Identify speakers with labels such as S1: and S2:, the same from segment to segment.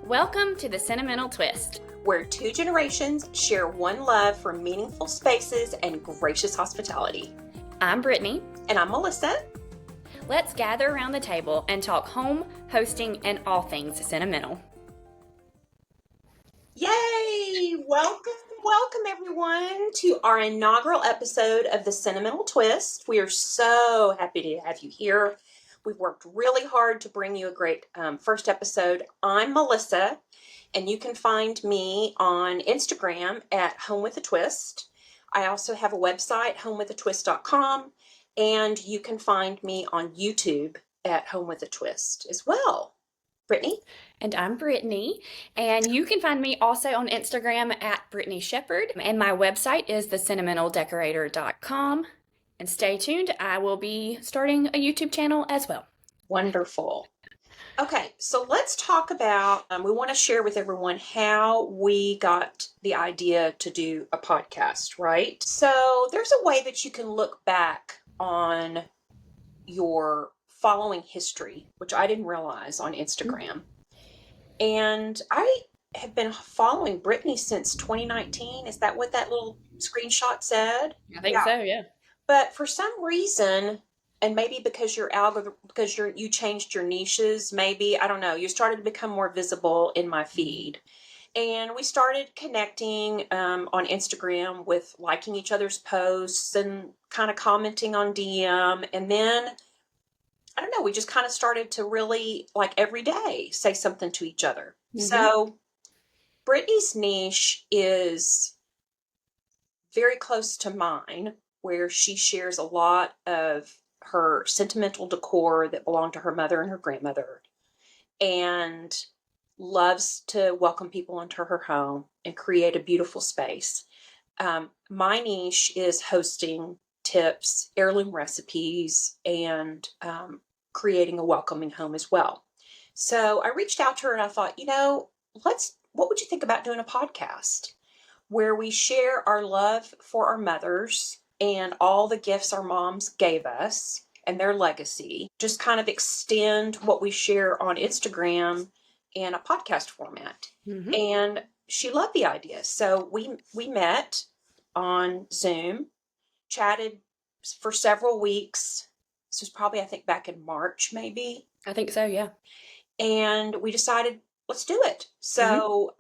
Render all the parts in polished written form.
S1: Welcome to the Sentimental Twist,
S2: where two generations share one love for meaningful spaces and gracious hospitality.
S1: I'm Brittany.
S2: And I'm Melissa.
S1: Let's gather around the table and talk home, hosting, and all things sentimental.
S2: Yay! Welcome everyone to our inaugural episode of the Sentimental Twist. We are so happy to have you here. We've worked really hard to bring you a great first episode. I'm Melissa, and you can find me on Instagram at Home with a Twist. I also have a website, homewithatwist.com, and you can find me on YouTube at Home with a Twist as well. Brittany?
S1: And I'm Brittany, and you can find me also on Instagram at Brittany Shepherd, and my website is thesentimentaldecorator.com. And stay tuned, I will be starting a YouTube channel as well.
S2: Wonderful. Okay, so let's talk about, we want to share with everyone how we got the idea to do a podcast, right? So there's a way that you can look back on your following history, which I didn't realize on Instagram. And I have been following Brittany since 2019. Is that what that little screenshot said?
S1: I think so, yeah.
S2: But for some reason, and maybe because your algorithm, because you changed your niches, maybe, I don't know, you started to become more visible in my feed. And we started connecting on Instagram with liking each other's posts and kind of commenting on DM. And then, I don't know, we just kind of started to really, like every day, say something to each other. Mm-hmm. So Brittany's niche is very close to mine, where she shares a lot of her sentimental decor that belonged to her mother and her grandmother, and loves to welcome people into her home and create a beautiful space. My niche is hosting tips, heirloom recipes, and creating a welcoming home as well. So I reached out to her and I thought, what would you think about doing a podcast where we share our love for our mothers and all the gifts our moms gave us and their legacy, just kind of extend what we share on Instagram in a podcast format. Mm-hmm. And she loved the idea. So we met on Zoom, chatted for several weeks. This was probably, I think, back in March, maybe.
S1: I think so, yeah.
S2: And we decided, let's do it. So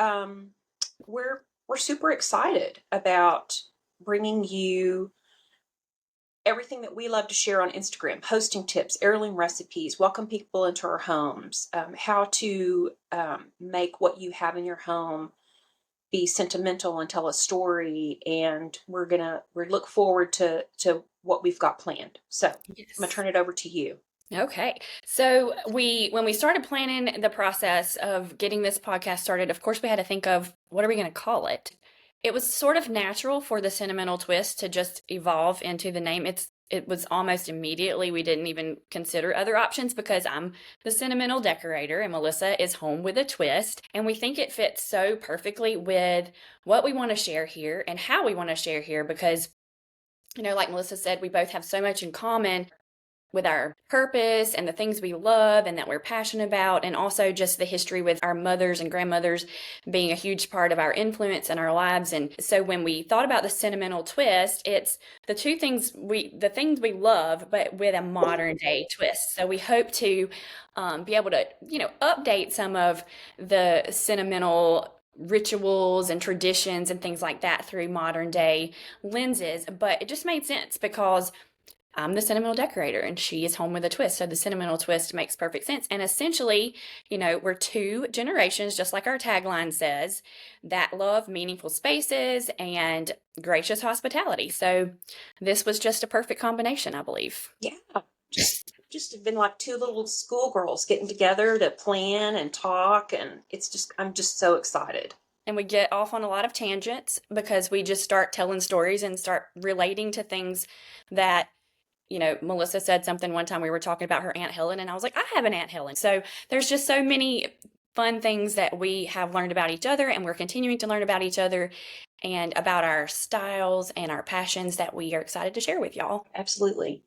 S2: we're super excited about bringing you everything that we love to share on Instagram: hosting tips, heirloom recipes, welcome people into our homes, how to make what you have in your home be sentimental and tell a story. And we look forward to what we've got planned. So yes. I'm gonna turn it over to you.
S1: Okay. So when we started planning the process of getting this podcast started, of course we had to think of, what are we going to call it? It was sort of natural for the Sentimental Twist to just evolve into the name. It was almost immediately, we didn't even consider other options, because I'm the sentimental decorator and Melissa is home with a twist. And we think it fits so perfectly with what we want to share here and how we want to share here, because, like Melissa said, we both have so much in common with our purpose and the things we love and that we're passionate about, and also just the history with our mothers and grandmothers being a huge part of our influence in our lives. And so when we thought about the Sentimental Twist, it's the things we love, but with a modern day twist. So we hope to be able to, update some of the sentimental rituals and traditions and things like that through modern day lenses. But it just made sense because I'm the sentimental decorator and she is home with a twist. So the Sentimental Twist makes perfect sense. And essentially, we're two generations, just like our tagline says, that love meaningful spaces and gracious hospitality. So this was just a perfect combination, I believe.
S2: Yeah. Just been like two little schoolgirls getting together to plan and talk. And I'm just so excited.
S1: And we get off on a lot of tangents because we just start telling stories and start relating to things that, Melissa said something one time, we were talking about her Aunt Helen, and I was like, I have an Aunt Helen. So there's just so many fun things that we have learned about each other, and we're continuing to learn about each other. and about our styles and our passions that we are excited to share with y'all.
S2: Absolutely.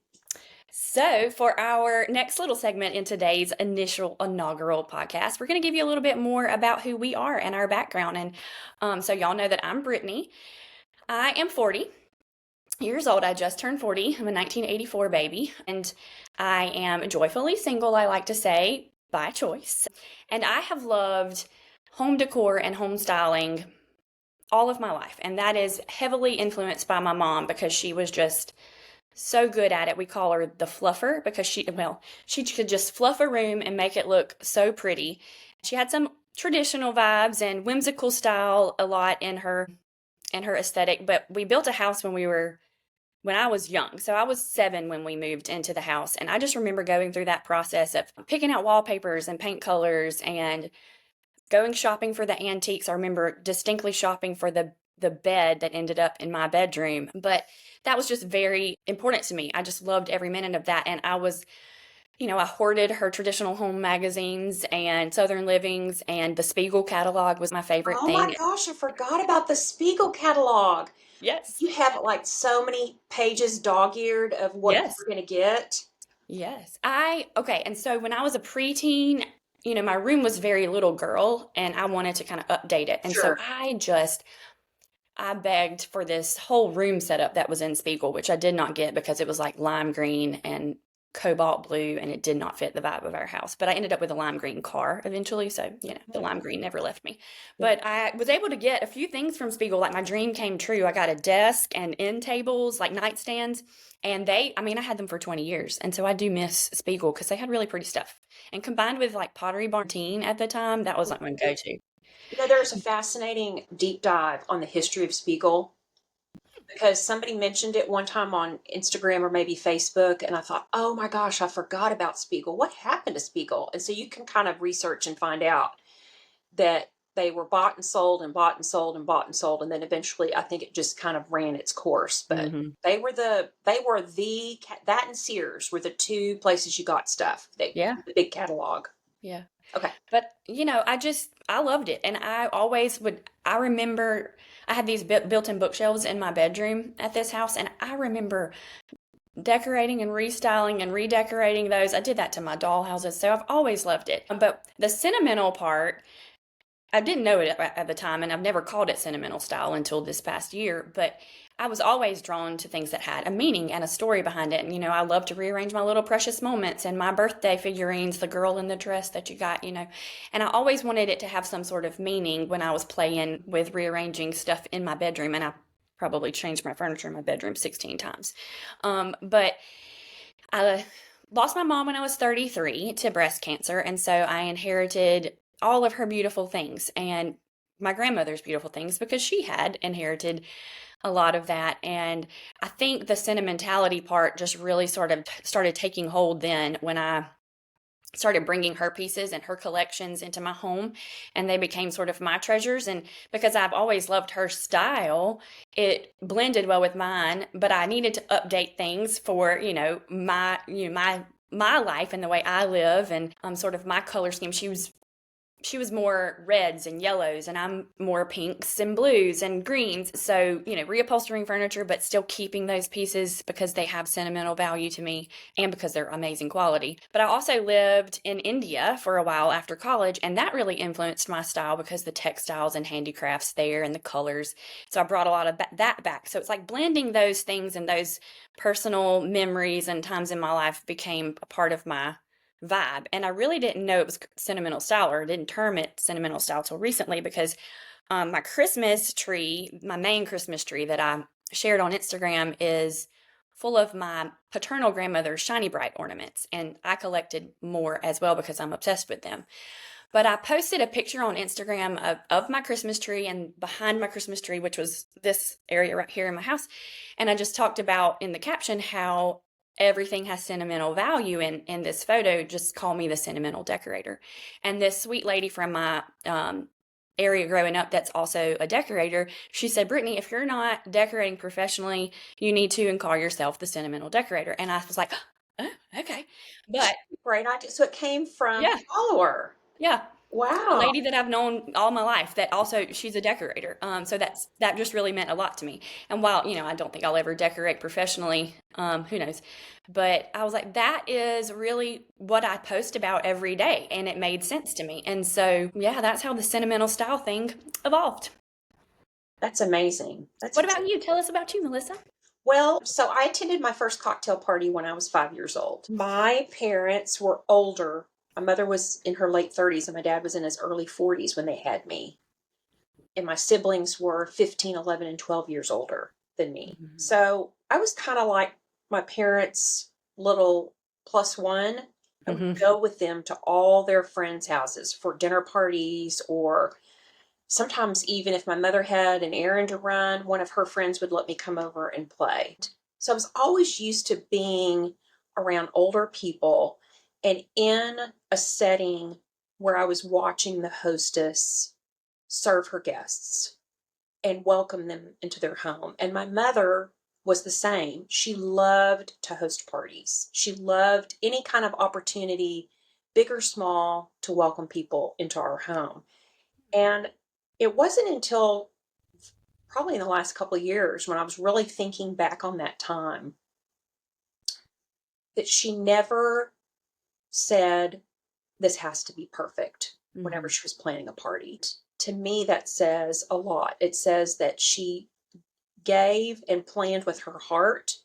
S1: So, for our next little segment in today's inaugural podcast, we're going to give you a little bit more about who we are and our background. And so, y'all know that I'm Brittany. I am 40 years old. I just turned 40. I'm a 1984 baby, and I am joyfully single, I like to say, by choice. And I have loved home decor and home styling all of my life. And that is heavily influenced by my mom because she was just so good at it. We call her the fluffer because she could just fluff a room and make it look so pretty. She had some traditional vibes and whimsical style a lot in her aesthetic, but we built a house when I was young. So I was 7 when we moved into the house, and I just remember going through that process of picking out wallpapers and paint colors and going shopping for the antiques. I remember distinctly shopping for the bed that ended up in my bedroom, but that was just very important to me. I just loved every minute of that, and I hoarded her traditional home magazines and Southern Livings, and the Spiegel catalog was my favorite
S2: Oh my
S1: thing.
S2: gosh, I forgot about the Spiegel catalog.
S1: Yes.
S2: You have like so many pages dog-eared of what you
S1: Yes.
S2: were going to get.
S1: Yes. Okay. And so when I was a preteen, my room was very little girl and I wanted to kind of update it. And so
S2: Sure.
S1: I begged for this whole room setup that was in Spiegel, which I did not get because it was like lime green and cobalt blue and it did not fit the vibe of our house. But I ended up with a lime green car eventually. So, the lime green never left me. But I was able to get a few things from Spiegel. Like my dream came true. I got a desk and end tables, like nightstands. And I had them for 20 years. And so I do miss Spiegel because they had really pretty stuff. And combined with like Pottery Barn Teen at the time, that was like my go-to.
S2: There's a fascinating deep dive on the history of Spiegel because somebody mentioned it one time on Instagram or maybe Facebook, and I thought, oh my gosh, I forgot about Spiegel. What happened to Spiegel? And so you can kind of research and find out that they were bought and sold and bought and sold and bought and sold, and then eventually I think it just kind of ran its course. But
S1: Hmm.
S2: that and Sears were the two places you got stuff.
S1: Yeah.
S2: The big catalog.
S1: Yeah.
S2: Okay.
S1: But, I loved it. And I remember I had these built-in bookshelves in my bedroom at this house. And I remember decorating and restyling and redecorating those. I did that to my doll houses. So I've always loved it. But the sentimental part, I didn't know it at the time, and I've never called it sentimental style until this past year, but I was always drawn to things that had a meaning and a story behind it. And, I love to rearrange my little precious moments and my birthday figurines, the girl in the dress that you got, and I always wanted it to have some sort of meaning when I was playing with rearranging stuff in my bedroom. And I probably changed my furniture in my bedroom 16 times. But I lost my mom when I was 33 to breast cancer. And so I inherited all of her beautiful things and my grandmother's beautiful things because she had inherited a lot of that. And I think the sentimentality part just really sort of started taking hold then when I started bringing her pieces and her collections into my home, and they became sort of my treasures. And because I've always loved her style, it blended well with mine, but I needed to update things for my life and the way I live, and sort of my color scheme. She was more reds and yellows, and I'm more pinks and blues and greens. So, reupholstering furniture, but still keeping those pieces because they have sentimental value to me and because they're amazing quality. But I also lived in India for a while after college, and that really influenced my style because the textiles and handicrafts there and the colors. So I brought a lot of that back. So it's like blending those things and those personal memories and times in my life became a part of my vibe. And I really didn't know it was sentimental style, or didn't term it sentimental style till recently because my Christmas tree, my main Christmas tree that I shared on Instagram, is full of my paternal grandmother's shiny bright ornaments. And I collected more as well because I'm obsessed with them. But I posted a picture on Instagram of my Christmas tree, and behind my Christmas tree, which was this area right here in my house. And I just talked about in the caption how everything has sentimental value. And in this photo, just call me the sentimental decorator. And this sweet lady from my area growing up that's also a decorator, she said, Brittany, if you're not decorating professionally, you need to and call yourself the sentimental decorator. And I was like, oh, okay. But
S2: Great idea. So it came from
S1: yeah,
S2: a follower.
S1: yeah. A
S2: Wow.
S1: lady that I've known all my life that also she's a decorator. So that just really meant a lot to me. And while, I don't think I'll ever decorate professionally, who knows? But I was like, that is really what I post about every day, and it made sense to me. And so, yeah, that's how the sentimental style thing evolved.
S2: That's amazing.
S1: What about you? Tell us about you, Melissa.
S2: Well, so I attended my first cocktail party when I was 5 years old. My parents were older. My mother was in her late 30s and my dad was in his early 40s when they had me. And my siblings were 15, 11, and 12 years older than me.
S1: Mhm.
S2: So I was kind of like my parents' little plus one. I would
S1: Mhm.
S2: go with them to all their friends' houses for dinner parties, or sometimes even if my mother had an errand to run, one of her friends would let me come over and play. So I was always used to being around older people and in a setting where I was watching the hostess serve her guests and welcome them into their home. And my mother was the same. She loved to host parties. She loved any kind of opportunity, big or small, to welcome people into our home. And it wasn't until probably in the last couple of years when I was really thinking back on that time that she never said, this has to be perfect whenever
S1: Mhm.
S2: she was planning a party. To me, that says a lot. It says that she gave and planned with her heart,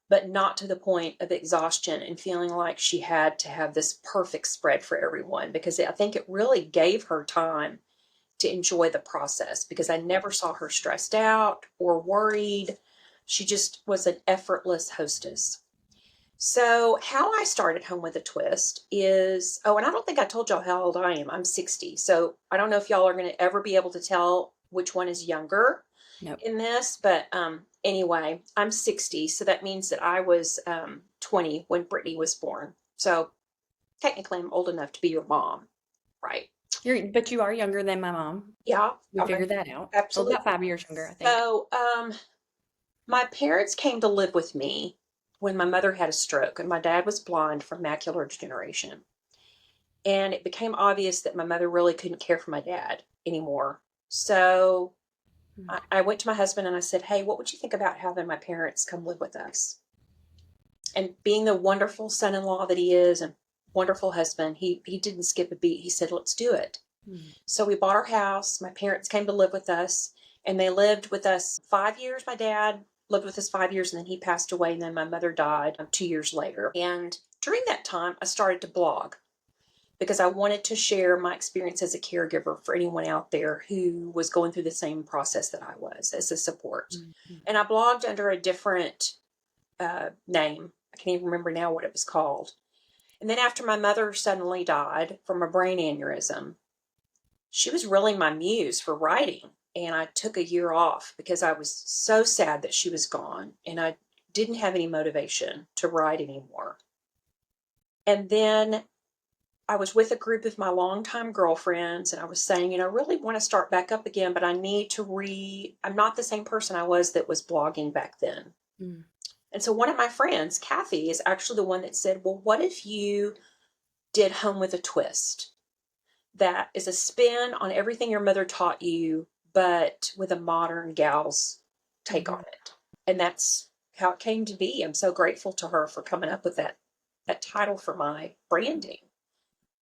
S2: but not to the point of exhaustion and feeling like she had to have this perfect spread for everyone, because I think it really gave her time to enjoy the process, because I never saw her stressed out or worried. She just was an effortless hostess. So, how I started Home with a Twist is, oh, and I don't think I told y'all how old I am. I'm 60. So, I don't know if y'all are going to ever be able to tell which one is younger
S1: Nope.
S2: in this, but anyway, I'm 60. So, that means that I was 20 when Brittany was born. So, technically, I'm old enough to be your mom, right?
S1: But you are younger than my mom.
S2: Yeah,
S1: We figured that out. Well,
S2: absolutely.
S1: about 5 years younger, I think.
S2: So, my parents came to live with me when my mother had a stroke and my dad was blind from macular degeneration. And it became obvious that my mother really couldn't care for my dad anymore. So I went to my husband and I said, hey, what would you think about having my parents come live with us? And being the wonderful son in law that he is and wonderful husband, he didn't skip a beat. He said, let's do it.
S1: Mm.
S2: So we bought our house. My parents came to live with us, and they lived with us 5 years. My dad lived with us 5 years, and then he passed away, and then my mother died 2 years later. And during that time, I started to blog because I wanted to share my experience as a caregiver for anyone out there who was going through the same process that I was as a support.
S1: Mhm.
S2: And I blogged under a different name. I can't even remember now what it was called. And then after my mother suddenly died from a brain aneurysm, she was really my muse for writing. And I took a year off because I was so sad that she was gone and I didn't have any motivation to write anymore. And then I was with a group of my longtime girlfriends and I was saying, I really want to start back up again, but I need to I'm not the same person I was that was blogging back then.
S1: Mm.
S2: And so one of my friends, Kathy, is actually the one that said, well, what if you did Home with a Twist? That is a spin on everything your mother taught you, but with a modern gal's take on
S1: Mhm.
S2: it. And that's how it came to be. I'm so grateful to her for coming up with that title for my branding.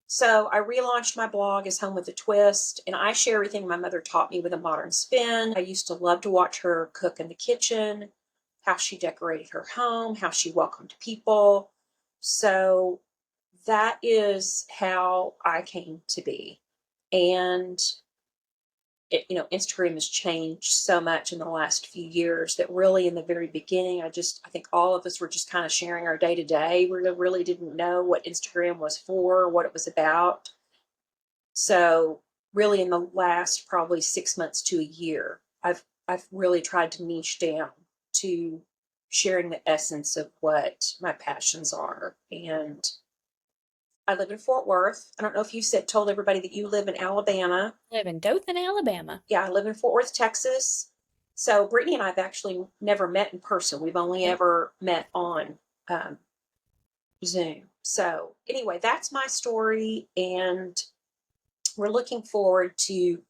S2: So I relaunched my blog as Home with a Twist, and I share everything my mother taught me with a modern spin. I used to love to watch her cook in the kitchen, how she decorated her home, how she welcomed people. So that is how I came to be. And Instagram has changed so much in the last few years that really in the very beginning, I think all of us were just kind of sharing our day to day. We really didn't know what Instagram was for, what it was about. So really in the last probably 6 months to a year, I've really tried to niche down to sharing the essence of what my passions are. And I live in Fort Worth. I don't know if you told everybody that you live in Alabama.
S1: Live in Dothan, Alabama.
S2: Yeah, I live in Fort Worth, Texas. So Brittany and I have actually never met in person. We've only
S1: Nope.
S2: ever met on um, Zoom. So anyway, that's my story. And we're looking forward to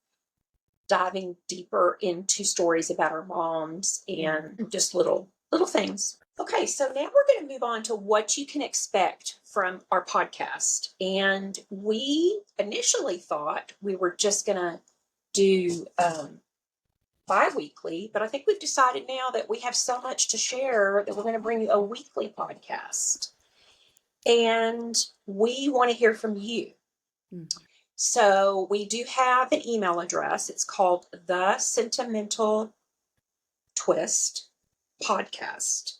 S2: diving deeper into stories about our moms and just little things. Okay, so now we're going to move on to what you can expect from our podcast. And we initially thought we were just going to do bi-weekly, but I think we've decided now that we have so much to share that we're going to bring you a weekly podcast. And we want to hear from you. So we do have an email address. It's called the Sentimental Twist Podcast.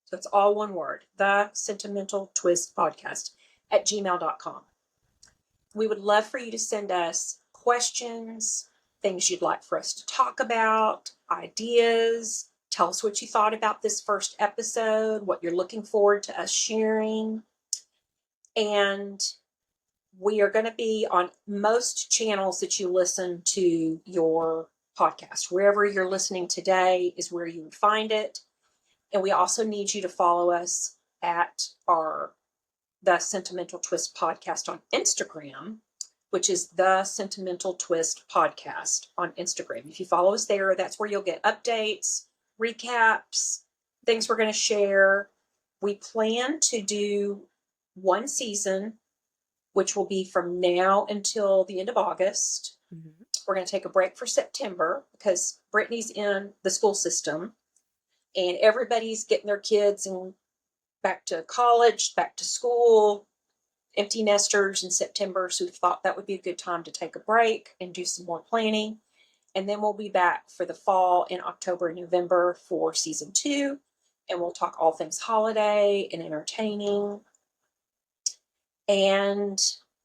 S2: So it's all one word, the Sentimental Twist Podcast at gmail.com. We would love for you to send us questions, things you'd like for us to talk about, ideas. Tell us what you thought about this first episode, what you're looking forward to us sharing. And we are going to be on most channels that you listen to your podcast. Wherever you're listening today is where you would find it. And we also need you to follow us at the Sentimental Twist Podcast on Instagram, which is the Sentimental Twist Podcast on Instagram. If you follow us there, that's where you'll get updates, recaps, things we're going to share. We plan to do one season, which will be from now until the end of August. Mm-hmm. We're going to take a break for September because Brittany's in the school system and everybody's getting their kids and back to college, back to school, empty nesters in September. So we thought that would be a good time to take a break and do some more planning. And then we'll be back for the fall in October and November for season 2. And we'll talk all things holiday and entertaining. And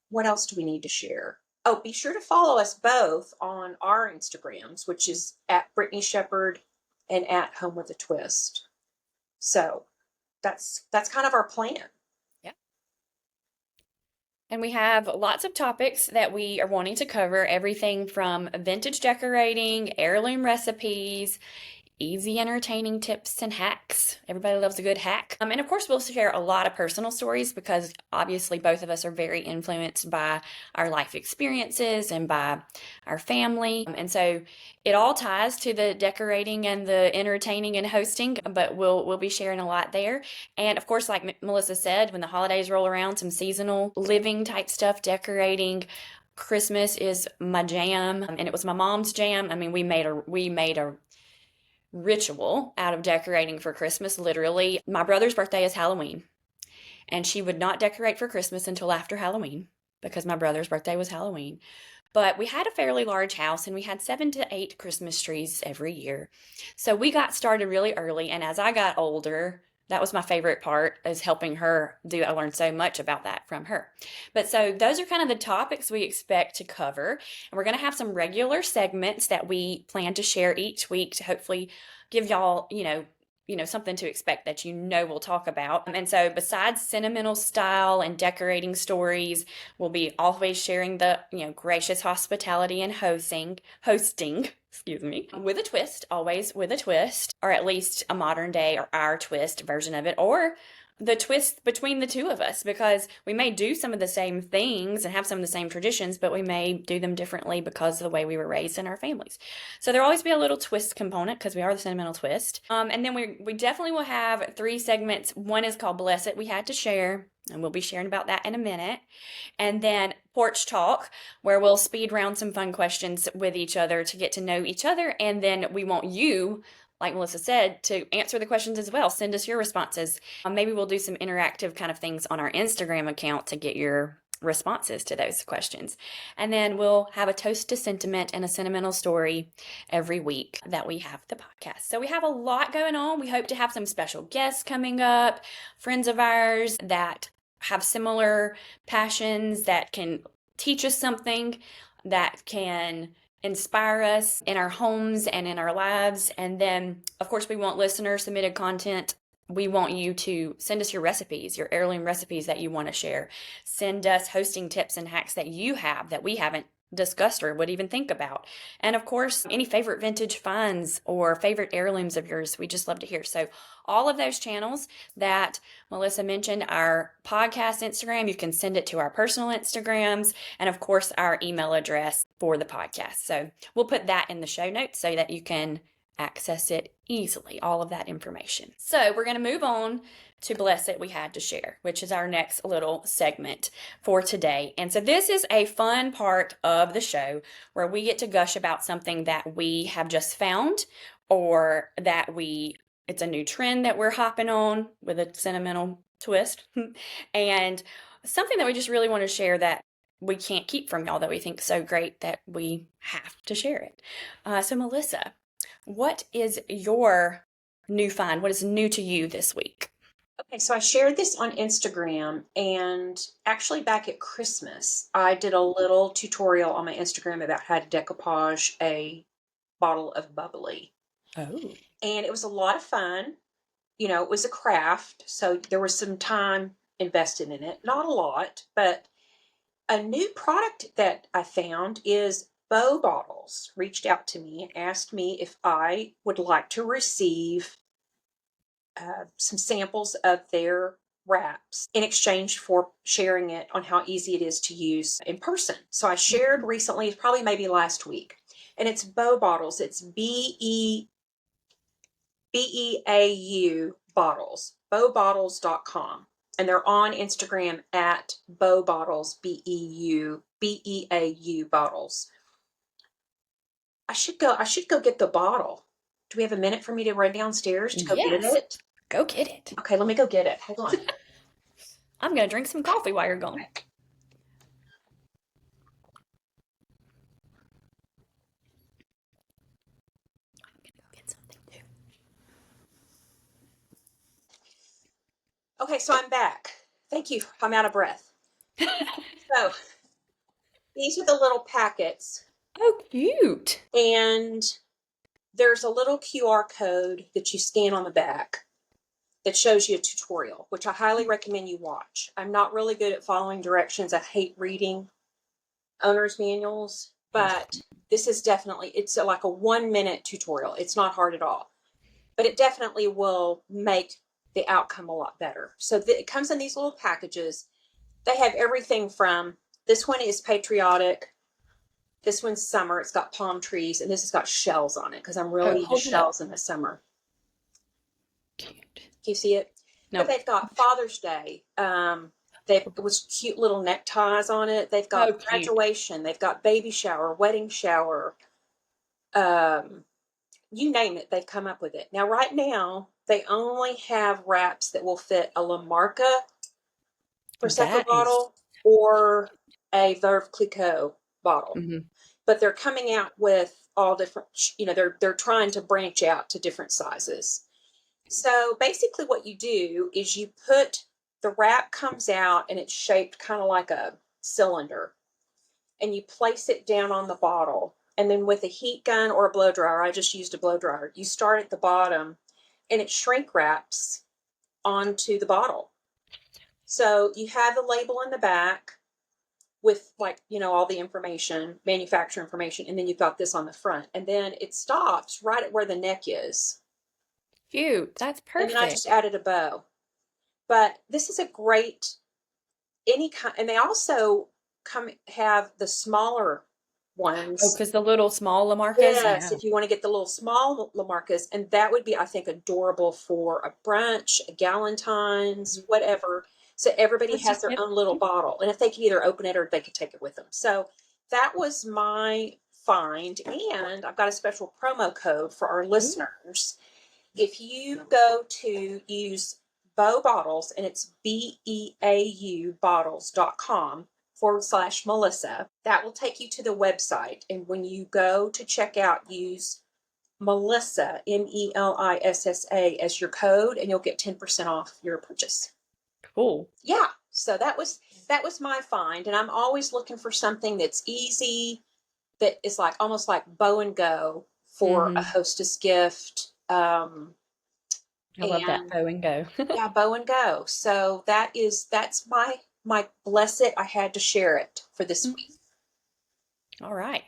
S2: what else do we need to share? Oh, be sure to follow us both on our Instagrams, which is at Brittany Shepherd and at Home with a Twist. So that's kind of our plan.
S1: Yeah. And we have lots of topics that we are wanting to cover, everything from vintage decorating, heirloom recipes, easy entertaining tips and hacks. Everybody loves a good hack. And of course, we'll share a lot of personal stories because obviously both of us are very influenced by our life experiences and by our family. And so it all ties to the decorating and the entertaining and hosting, but we'll be sharing a lot there. And of course, like Melissa said, when the holidays roll around, some seasonal living type stuff, decorating. Christmas is my jam, and it was my mom's jam. I mean, we made a ritual out of decorating for Christmas, literally. My brother's birthday is Halloween, and she would not decorate for Christmas until after Halloween because my brother's birthday was Halloween. But we had a fairly large house, and we had 7 to 8 Christmas trees every year. So we got started really early, and as I got older, that was my favorite part, is helping her do. I learned so much about that from her. But so those are kind of the topics we expect to cover. And we're going to have some regular segments that we plan to share each week to hopefully give y'all, something to expect that we'll talk about. And so besides sentimental style and decorating stories, we'll be always sharing the, gracious hospitality and hosting, with a twist, always with a twist, or at least a modern day or our twist version of it, or the twist between the two of us, because we may do some of the same things and have some of the same traditions, but we may do them differently because of the way we were raised in our families. So there'll always be a little twist component because we are the Sentimental Twist. And then we definitely will have 3 segments. One is called Bless It, We Had to Share, and we'll be sharing about that in a minute. And then Porch Talk, where we'll speed round some fun questions with each other to get to know each other. And then we want you, like Melissa said, to answer the questions as well. Send us your responses. Maybe we'll do some interactive kind of things on our Instagram account to get your responses to those questions. And then we'll have a toast to sentiment and a sentimental story every week that we have the podcast. So we have a lot going on. We hope to have some special guests coming up, friends of ours that have similar passions, that can teach us something, that can inspire us in our homes and in our lives. And then, of course, we want listener submitted content. We want you to send us your recipes, your heirloom recipes that you want to share. Send us hosting tips and hacks that you have that we haven't discussed or would even think about. And of course, any favorite vintage finds or favorite heirlooms of yours, we just love to hear. So all of those channels that Melissa mentioned, our podcast Instagram, you can send it to our personal Instagrams, and of course our email address for the podcast. So we'll put that in the show notes so that you can access it easily, all of that information. So we're going to move on to Bless It We Had to Share, which is our next little segment for today. And so this is a fun part of the show where we get to gush about something that we have just found, or that it's a new trend that we're hopping on with a sentimental twist, and something that we just really want to share that we can't keep from y'all, that we think so great that we have to share it. So Melissa, what is your new find? What is new to you this week?
S2: Okay, so I shared this on Instagram, and actually back at Christmas, I did a little tutorial on my Instagram about how to decoupage a bottle of bubbly.
S1: Oh.
S2: And it was a lot of fun. You know, it was a craft, so there was some time invested in it. Not a lot, but a new product that I found is Bow Bottles reached out to me and asked me if I would like to receive some samples of their wraps in exchange for sharing it on how easy it is to use in person. So I shared recently, probably maybe last week, and it's Bow Bottles. It's BEAU bottles, bowbottles.com. And they're on Instagram at Bow Bottles, BEAU bottles. I should go get the bottle. Do we have a minute for me to run downstairs to go get
S1: Yes.
S2: it?
S1: Go get it.
S2: Okay, let me go get it. Hold on.
S1: I'm going to drink some coffee while you're gone. I'm going to go get something too.
S2: Okay, so I'm back. Thank you. I'm out of breath. So these are the little packets.
S1: Oh, cute.
S2: And there's a little QR code that you scan on the back that shows you a tutorial, which I highly recommend you watch. I'm not really good at following directions. I hate reading owner's manuals, but this is definitely, it's like a 1-minute tutorial. It's not hard at all, but it definitely will make the outcome a lot better. So it comes in these little packages. They have everything from, this one is patriotic. This one's summer. It's got palm trees, and this has got shells on it because I'm really into shells in the summer.
S1: Cute.
S2: Can you see it?
S1: No.
S2: But they've got Father's Day. They've with cute little neckties on it. They've got graduation. They've got baby shower, wedding shower. You name it, they've come up with it. Now, right now, they only have wraps that will fit a La Marca Prosecco bottle or a Veuve Clicquot bottle.
S1: Mm-hmm.
S2: But they're coming out with all different, you know, they're trying to branch out to different sizes. So basically what you do is you put, the wrap comes out and it's shaped kind of like a cylinder, and you place it down on the bottle. And then with a heat gun or a blow dryer, I just used a blow dryer, you start at the bottom and it shrink wraps onto the bottle. So you have the label in the back with, like, you know, all the information, manufacturer information, and then you've got this on the front. And then it stops right at where the neck is.
S1: Cute. That's perfect.
S2: And then I just added a bow. But this is a great, any kind, and they also have the smaller ones.
S1: Oh, because the little small La Marcas?
S2: Yes, if you want to get the little small La Marcas, and that would be, I think, adorable for a brunch, a Galentine's, whatever. So everybody has their own little bottle, and if they can either open it or they could take it with them. So that was my find, and I've got a special promo code for our listeners. If you go to use Bow Bottles, and it's BEAU bottles.com/Melissa, that will take you to the website. And when you go to check out, use Melissa, MELISSA, as your code, and you'll get 10% off your purchase.
S1: Cool.
S2: Yeah. So that was my find. And I'm always looking for something that's easy, that is like almost like bow and go for a hostess gift.
S1: I love that bow and go.
S2: Yeah, bow and go. So that's my bless it. I had to share it for this week.
S1: All right.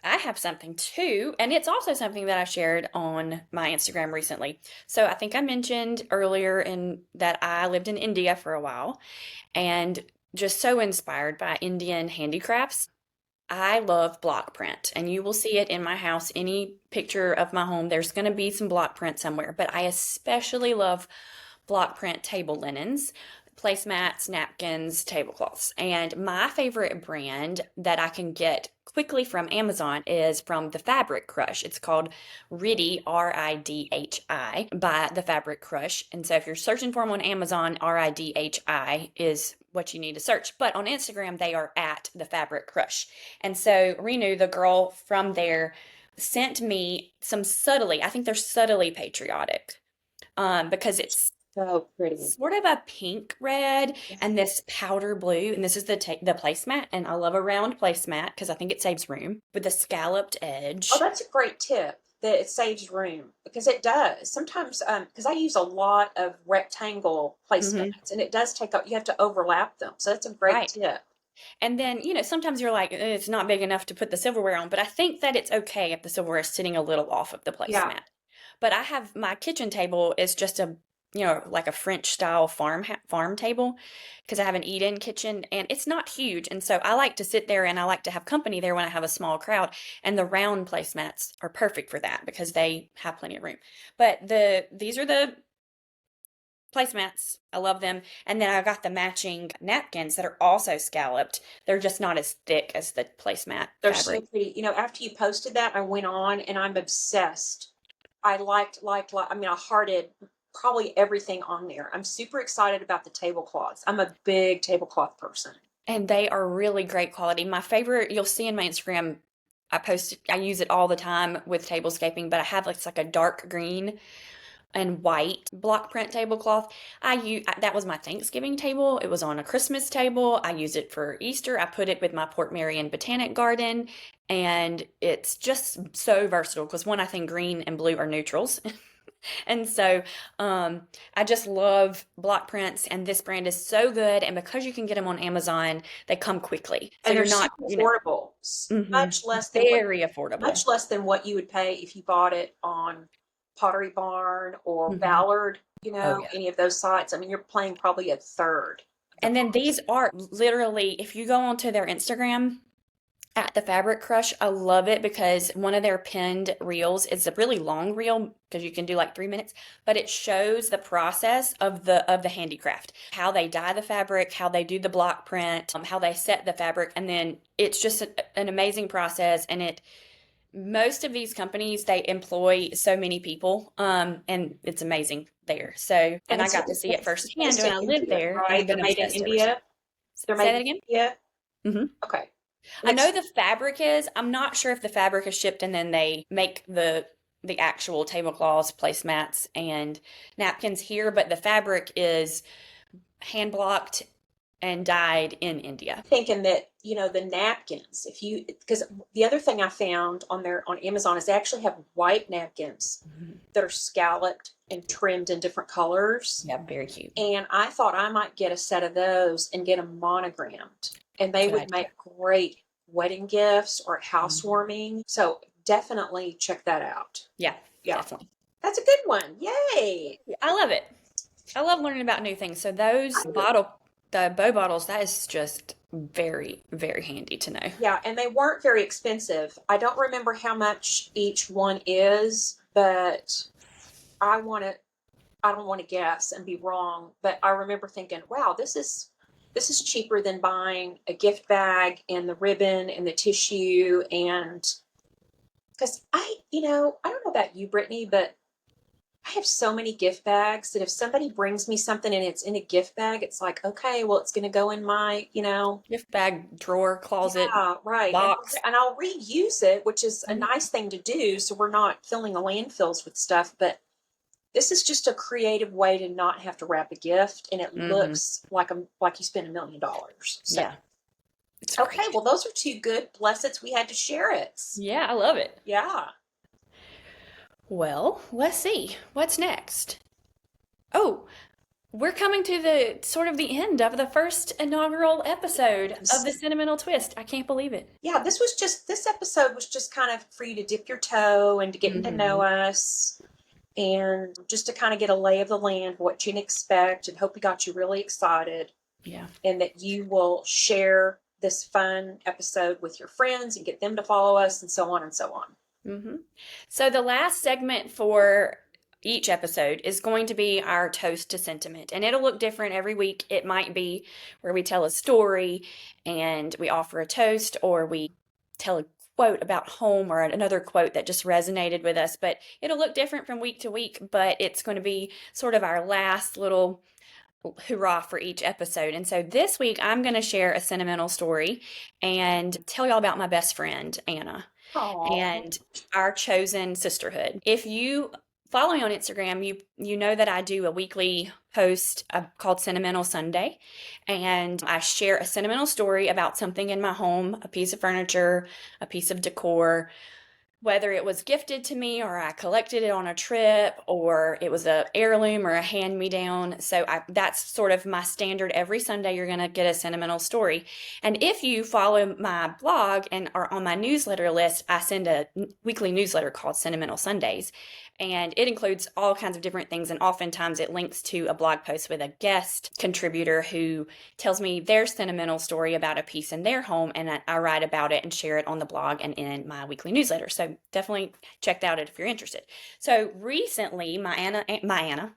S1: I have something too, and it's also something that I shared on my Instagram recently. So I think I mentioned earlier in that I lived in India for a while and just so inspired by Indian handicrafts. I love block print, and you will see it in my house. Any picture of my home, there's going to be some block print somewhere, but I especially love block print table linens, placemats, napkins, tablecloths. And my favorite brand that I can get quickly from Amazon is from the Fabric Crush. It's called Ridhi, Ridhi, by the Fabric Crush. And so if you're searching for them on Amazon, Ridhi is what you need to search. But on Instagram, they are at the Fabric Crush. And so Renu, the girl from there, sent me some subtly, I think they're subtly patriotic, because it's
S2: So pretty.
S1: sort of a pink red
S2: Yeah.
S1: and this powder blue, and this is the placemat, and I love a round placemat because I think it saves room with the scalloped edge.
S2: Oh, that's a great tip that it saves room because it does. Sometimes, because I use a lot of rectangle
S1: Hmm.
S2: placemats and it does take up, you have to overlap them. So that's a great
S1: Right.
S2: tip.
S1: And then, sometimes you're like, it's not big enough to put the silverware on, but I think that it's okay if the silverware is sitting a little off of the
S2: Yeah.
S1: placemat. But I have my kitchen table is just like a French style farm table because I have an eat-in kitchen and it's not huge. And so I like to sit there and I like to have company there when I have a small crowd. And the round placemats are perfect for that because they have plenty of room. But these are the placemats. I love them. And then I got the matching napkins that are also scalloped. They're just not as thick as the placemat
S2: They're so
S1: fabric.
S2: pretty. After you posted that, I went on and I'm obsessed. I I mean, I hearted probably everything on there. I'm super excited about the tablecloths. I'm a big tablecloth person.
S1: And they are really great quality. My favorite, you'll see in my Instagram, I use it all the time with tablescaping, but I have it's like a dark green and white block print tablecloth. That was my Thanksgiving table. It was on a Christmas table. I use it for Easter. I put it with my Port Marion Botanic Garden, and it's just so versatile because one, I think green and blue are neutrals. And so I just love block prints, and this brand is so good. And because you can get them on Amazon, they come quickly. So
S2: And they're
S1: you're not,
S2: super affordable.
S1: mhm, very affordable.
S2: Much less than what you would pay if you bought it on Pottery Barn or
S1: Mhm.
S2: Ballard,
S1: Oh, yeah.
S2: any of those sites. I mean, you're paying probably a third of the
S1: And then
S2: cost.
S1: these are literally, if you go onto their Instagram at the Fabric Crush, I love it because one of their pinned reels is a really long reel because you can do like 3 minutes, but it shows the process of the handicraft, how they dye the fabric, how they do the block print, how they set the fabric, and then it's just an amazing process. And it most of these companies they employ so many people, and it's amazing there. So, and
S2: And
S1: I
S2: so
S1: got to see it
S2: it's
S1: firsthand
S2: based
S1: when
S2: in
S1: I lived
S2: India,
S1: there, and I've
S2: right? They're
S1: been
S2: made in
S1: obsessed ever since.
S2: India. They're
S1: Say
S2: made
S1: that
S2: in
S1: again.
S2: India.
S1: Hmm.
S2: Okay. And
S1: I know
S2: it's
S1: the fabric is. I'm not sure if the fabric is shipped and then they make the actual tablecloths, placemats, and napkins here, but the fabric is hand blocked and dyed in India.
S2: thinking that, the napkins, because the other thing I found on Amazon is they actually have white napkins
S1: Mhm.
S2: that are scalloped and trimmed in different colors.
S1: Yeah, very cute.
S2: And I thought I might get a set of those and get them monogrammed. And they
S1: Good
S2: would
S1: idea.
S2: make great wedding gifts or
S1: Mhm.
S2: housewarming. So definitely check that out.
S1: Yeah,
S2: Yeah.
S1: definitely.
S2: That's a good one. Yay.
S1: I love it. I love learning about new things. So the bow bottles, that is just very, very handy to know.
S2: Yeah, and they weren't very expensive. I don't remember how much each one is, but I want to I don't want to guess and be wrong, but I remember thinking, wow, this is cheaper than buying a gift bag and the ribbon and the tissue. And because I don't know about you, Brittany, but I have so many gift bags that if somebody brings me something and it's in a gift bag, it's like, okay, well, it's going to go in my.
S1: Gift bag, drawer, closet,
S2: Yeah, right. And
S1: box.
S2: I'll reuse it, which is a
S1: Mhm.
S2: nice thing to do, so we're not filling the landfills with stuff, but this is just a creative way to not have to wrap a gift and it
S1: Mhm.
S2: looks like you spent $1 million. So
S1: Yeah, it's
S2: okay,
S1: great.
S2: well those are two good blessings we had to share it.
S1: Yeah, I love it.
S2: Yeah.
S1: Well, let's see. What's next? Oh, We're coming to the sort of the end of the first inaugural episode of the Sentimental Twist. I can't believe it.
S2: Yeah, this episode was just kind of for you to dip your toe and to get to know
S1: Hmm.
S2: us and just to kind of get a lay of the land, what you can expect, and hope we got you really excited
S1: Yeah.
S2: and that you will share this fun episode with your friends and get them to follow us and so on and so on.
S1: Hmm. So the last segment for each episode is going to be our toast to sentiment, and it'll look different every week. It might be where we tell a story and we offer a toast, or we tell a quote about home or another quote that just resonated with us, but it'll look different from week to week, but it's going to be sort of our last little hurrah for each episode. And so this week I'm going to share a sentimental story and tell y'all about my best friend, Anna,
S2: Aww.
S1: and our chosen sisterhood. If you follow me on Instagram, you know that I do a weekly post called Sentimental Sunday, and I share a sentimental story about something in my home, a piece of furniture, a piece of decor, whether it was gifted to me or I collected it on a trip or it was a heirloom or a hand-me-down. So that's sort of my standard. Every Sunday you're going to get a sentimental story. And if you follow my blog and are on my newsletter list, I send a weekly newsletter called Sentimental Sundays. And it includes all kinds of different things. And oftentimes it links to a blog post with a guest contributor who tells me their sentimental story about a piece in their home. And I write about it and share it on the blog and in my weekly newsletter. So definitely check that out if you're interested. So recently, she's my Anna.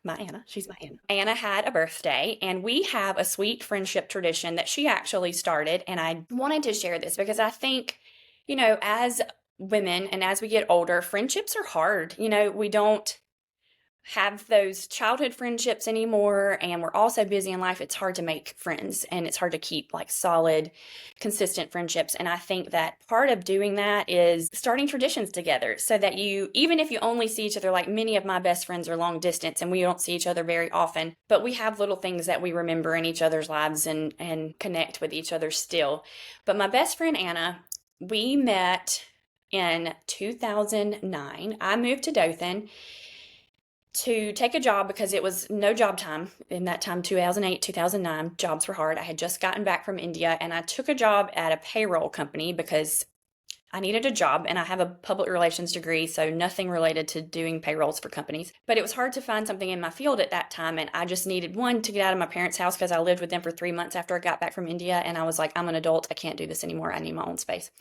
S1: Anna had a birthday, and we have a sweet friendship tradition that she actually started. And I wanted to share this because I think, as women and as we get older, friendships are hard. We don't have those childhood friendships anymore, and we're all so busy in life, it's hard to make friends and it's hard to keep like solid, consistent friendships. And I think that part of doing that is starting traditions together so that even if you only see each other, like many of my best friends are long distance and we don't see each other very often, but we have little things that we remember in each other's lives and connect with each other still. But my best friend Anna, we met in 2009. I moved to Dothan to take a job because it was no job time in that time. 2008, 2009, jobs were hard. I had just gotten back from India, and I took a job at a payroll company because I needed a job, and I have a public relations degree, so nothing related to doing payrolls for companies. But it was hard to find something in my field at that time, and I just needed one to get out of my parents' house because I lived with them for 3 months after I got back from India, and I was like, I'm an adult, I can't do this anymore, I need my own space.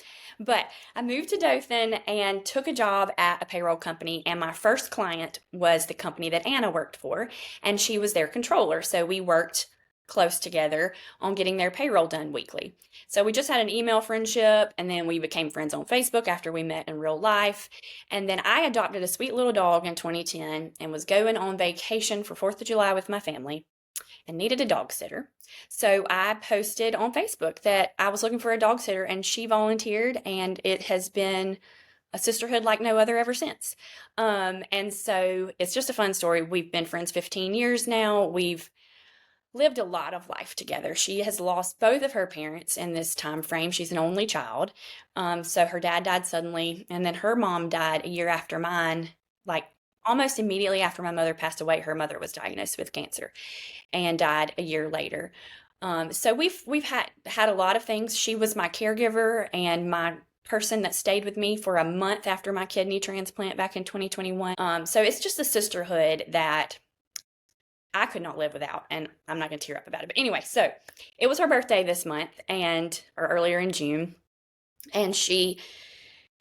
S1: But I moved to Dothan and took a job at a payroll company, and my first client was the company that Anna worked for, and she was their controller, so we worked close together on getting their payroll done weekly. So we just had an email friendship, and then we became friends on Facebook after we met in real life. And then I adopted a sweet little dog in 2010 and was going on vacation for 4th of July with my family and needed a dog sitter. So I posted on Facebook that I was looking for a dog sitter, and she volunteered, and it has been a sisterhood like no other ever since. And so it's just a fun story. We've been friends 15 years now. We've lived a lot of life together. She has lost both of her parents in this time frame. She's an only child. So her dad died suddenly, and then her mom died a year after mine, like almost immediately after my mother passed away. Her mother was diagnosed with cancer and died a year later. So we've had a lot of things. She was my caregiver and my person that stayed with me for a month after my kidney transplant back in 2021. So it's just a sisterhood that I could not live without, and I'm not going to tear up about it. But anyway, so it was her birthday this month, or earlier in June, and she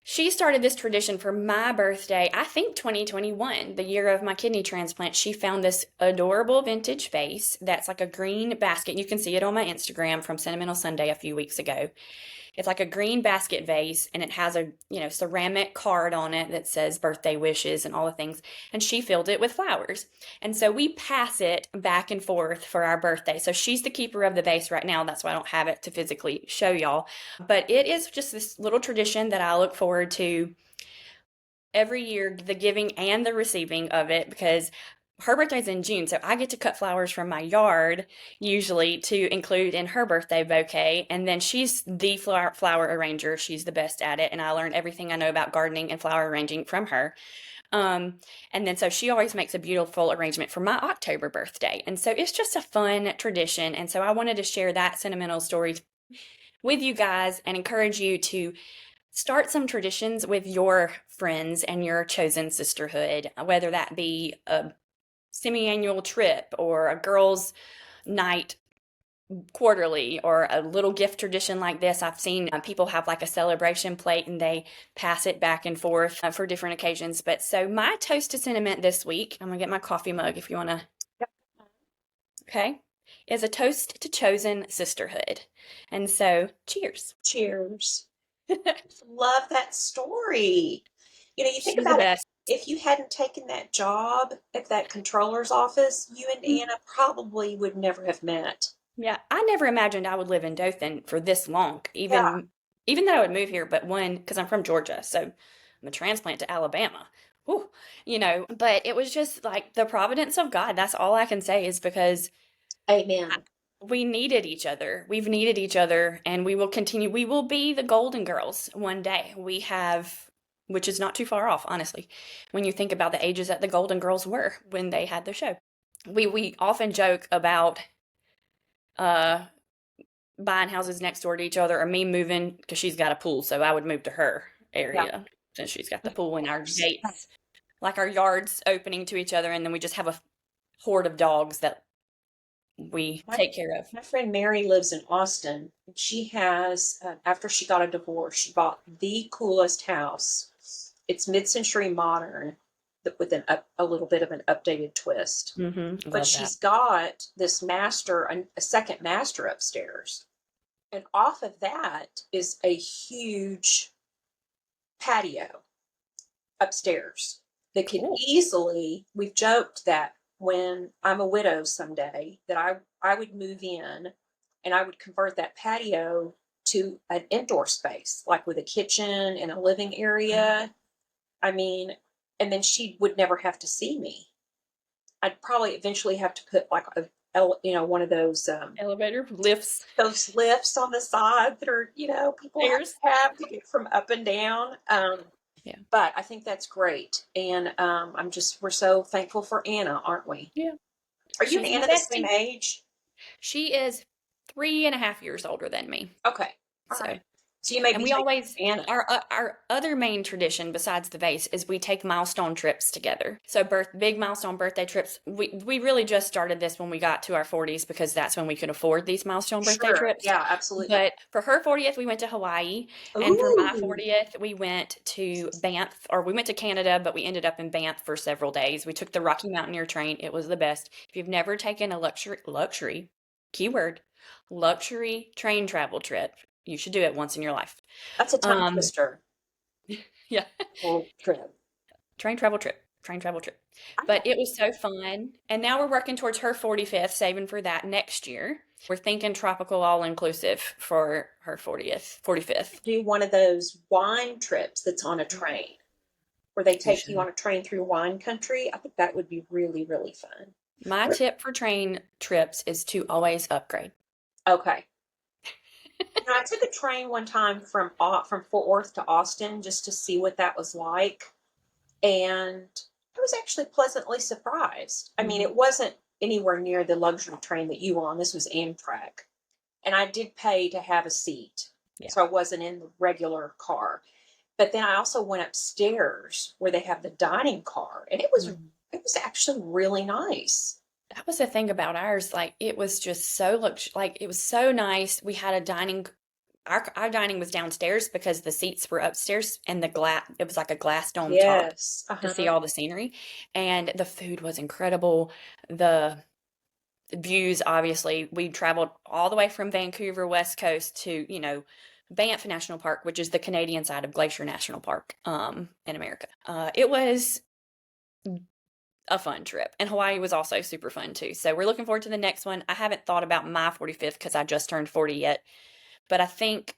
S1: started this tradition for my birthday, I think 2021, the year of my kidney transplant. She found this adorable vintage vase that's like a green basket. You can see it on my Instagram from Sentimental Sunday a few weeks ago. It's like a green basket vase, and it has a ceramic card on it that says birthday wishes and all the things. And she filled it with flowers. And so we pass it back and forth for our birthday. So she's the keeper of the vase right now. That's why I don't have it to physically show y'all. But it is just this little tradition that I look forward to every year, the giving and the receiving of it, because her birthday's in June, so I get to cut flowers from my yard usually to include in her birthday bouquet. And then she's the flower arranger. She's the best at it, and I learned everything I know about gardening and flower arranging from her. And then so she always makes a beautiful arrangement for my October birthday. And so it's just a fun tradition. And so I wanted to share that sentimental story with you guys and encourage you to start some traditions with your friends and your chosen sisterhood, whether that be a semi-annual trip or a girls' night quarterly or a little gift tradition like this. I've seen people have like a celebration plate and they pass it back and forth for different occasions. But so my toast to sentiment this week, I'm gonna get my coffee mug if you wanna, okay, is a toast to chosen sisterhood. And so cheers.
S2: Cheers. Love that story. You think
S1: She's the
S2: about it.
S1: best.
S2: If you hadn't taken that job at that controller's office, you and Anna probably would never have met.
S1: Yeah, I never imagined I would live in Dothan for this long,
S2: Yeah.
S1: even though I would move here, but one, because I'm from Georgia, so I'm a transplant to Alabama. Whew, but it was just like the providence of God. That's all I can say is because
S2: Amen.
S1: we needed each other. We've needed each other, and we will continue. We will be the Golden Girls one day. We have, which is not too far off, honestly, when you think about the ages that the Golden Girls were when they had the show. We often joke about uh buying houses next door to each other or me moving because she's got a pool, so I would move to her
S2: Yeah.
S1: area since she's got the pool and our
S2: Yes.
S1: gates, like our yards opening to each other, and then we just have a horde of dogs that we
S2: My,
S1: take care of.
S2: my friend Mary lives in Austin. She has, after she got a divorce, she bought the coolest house. It's mid-century modern, with a little bit of an updated twist. But
S1: Love that.
S2: she's got this master, a second master upstairs. And off of that is a huge patio upstairs that could
S1: Cool.
S2: easily, we've joked that when I'm a widow someday, that I would move in and I would convert that patio to an indoor space, like with a kitchen and a living area. I mean, and then she would never have to see me. I'd probably eventually have to put like one of
S1: Elevator lifts,
S2: those lifts on the side that are, people
S1: stairs.
S2: have to get from up and down.
S1: Yeah.
S2: But I think that's great. And we're so thankful for Anna, aren't we?
S1: Yeah.
S2: Are you and
S1: She's my
S2: Anna the same
S1: bestie.
S2: age?
S1: She is 3.5 years older than me.
S2: Okay. All
S1: So
S2: right. So you may
S1: And
S2: be
S1: we
S2: taking
S1: always
S2: Anna.
S1: our other main tradition besides the vase is we take milestone trips together. So big milestone birthday trips. We really just started this when we got to our 40s because that's when we could afford these milestone birthday
S2: Sure.
S1: trips.
S2: Yeah, absolutely.
S1: But for her 40th, we went to Hawaii, and for my
S2: Ooh.
S1: 40th, we went to Banff, or we went to Canada, but we ended up in Banff for several days. We took the Rocky Mountaineer train. It was the best. If you've never taken a luxury, keyword, luxury train travel trip, you should do it once in your life.
S2: That's a tongue
S1: Um,
S2: twister.
S1: yeah,
S2: Or trip.
S1: train travel trip, train travel trip.
S2: I
S1: But
S2: have
S1: it was so fun. And now we're working towards her 45th, saving for that next year. We're thinking tropical all inclusive for her 45th.
S2: to do one of those wine trips that's on a train, where they
S1: We
S2: take you
S1: should.
S2: on a train through wine country. I think that would be really, really fun.
S1: My tip for train trips is to always upgrade.
S2: Okay. I took a train one time from Fort Worth to Austin just to see what that was like, and I was actually pleasantly surprised. I mean,
S1: Mhm.
S2: it wasn't anywhere near the luxury train that you were on. This was Amtrak, and I did pay to have a seat,
S1: Yeah.
S2: so I wasn't in the regular car. But then I also went upstairs where they have the dining car, and
S1: Mhm.
S2: it was actually really nice.
S1: That was the thing about ours. Like it was just so like it was so nice. We had a dining. Our dining was downstairs because the seats were upstairs, and the glass. It was like a glass dome top
S2: Yes.
S1: to see
S2: Uh-huh.
S1: all the scenery, and the food was incredible. The views, obviously, we traveled all the way from Vancouver, West Coast to, Banff National Park, which is the Canadian side of Glacier National Park, in America. It was a fun trip, and Hawaii was also super fun too. So we're looking forward to the next one. I haven't thought about my 45th because I just turned 40 yet, but I think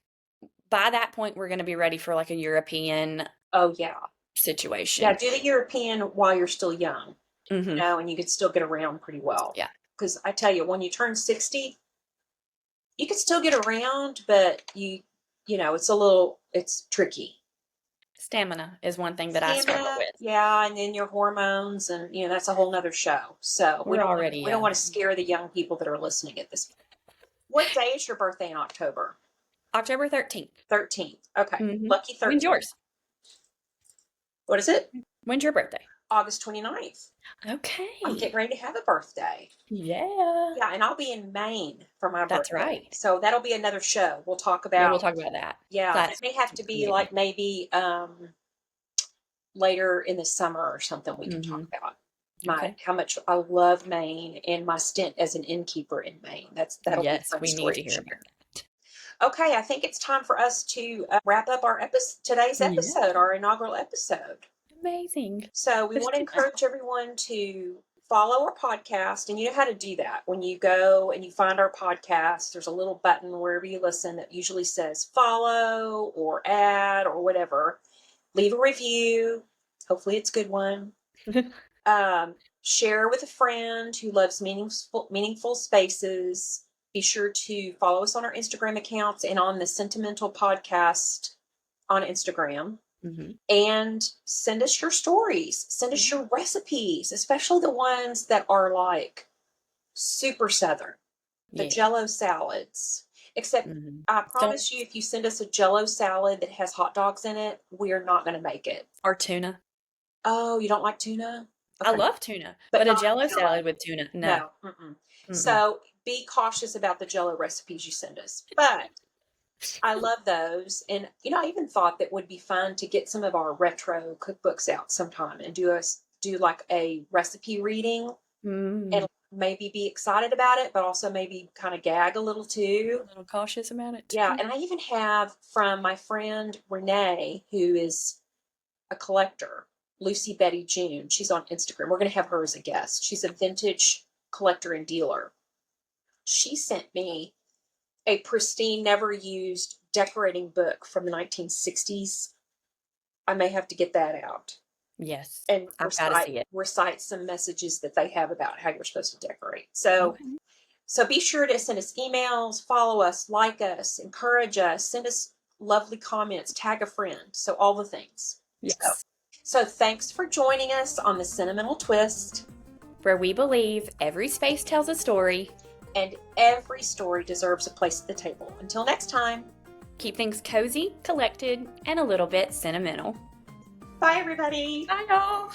S1: by that point we're going to be ready for like a European
S2: Oh yeah. Yeah,
S1: situation.
S2: do the European while you're still young,
S1: Hmm.
S2: and you could still get around pretty well.
S1: Yeah.
S2: Because I tell you, when you turn 60, you can still get around, but it's tricky.
S1: Stamina is one thing that I struggle
S2: Stamina,
S1: with.
S2: yeah, and then your hormones, and that's a whole nother show. So
S1: We're already,
S2: we don't want to scare the young people that are listening at this. What day is your birthday in October?
S1: October 13th.
S2: 13th. Okay, lucky
S1: When's
S2: 13th.
S1: yours?
S2: What is it?
S1: When's your birthday?
S2: August 29th.
S1: Okay.
S2: I'm getting ready to have a birthday.
S1: Yeah.
S2: Yeah, and I'll be in Maine for my
S1: That's
S2: birthday.
S1: right.
S2: So that'll be another show. We'll talk
S1: Yeah,
S2: about.
S1: we'll talk about that.
S2: Yeah,
S1: That's
S2: it may have to be
S1: amazing.
S2: like maybe later in the summer or something. We can talk about how much I love Maine and my stint as an innkeeper in Maine. That'll be a fun
S1: we
S2: story
S1: need to
S2: to
S1: hear
S2: share.
S1: about that.
S2: Okay, I think it's time for us to wrap up our today's episode, our inaugural episode.
S1: Amazing.
S2: So we want to encourage everyone to follow our podcast, and you know how to do that. When you go and you find our podcast, there's a little button wherever you listen that usually says follow or add or whatever. Leave a review. Hopefully it's a good one. Share with a friend who loves meaningful spaces. Be sure to follow us on our Instagram accounts and on the Sentimental Podcast on Instagram. And send us your stories. Send us your recipes, especially the ones that are like super Southern. The Jell-O salads. Except I promise you, if you send us a Jell-O salad that has hot dogs in it, we're not going to make it.
S1: Or tuna.
S2: Oh, you don't like tuna?
S1: Okay. I love tuna, but a Jell-O salad with tuna, no.
S2: So be cautious about the Jell-O recipes you send us. But I love those. And, I even thought that would be fun to get some of our retro cookbooks out sometime and do like a recipe reading and maybe be excited about it, but also maybe kind of gag a little too.
S1: A little cautious about it.
S2: Yeah. And I even have from my friend Renee, who is a collector, Lucy Betty June. She's on Instagram. We're going to have her as a guest. She's a vintage collector and dealer. She sent me a pristine, never used decorating book from the 1960s. I may have to get that out.
S1: Yes.
S2: And
S1: I've got to see it.
S2: Recite some messages that they have about how you're supposed to decorate. So be sure to send us emails, follow us, like us, encourage us, send us lovely comments, tag a friend. So all the things.
S1: Yes.
S2: So thanks for joining us on the Sentimental Twist,
S1: where we believe every space tells a story.
S2: And every story deserves a place at the table. Until next time.
S1: Keep things cozy, collected, and a little bit sentimental.
S2: Bye, everybody.
S1: Bye, y'all.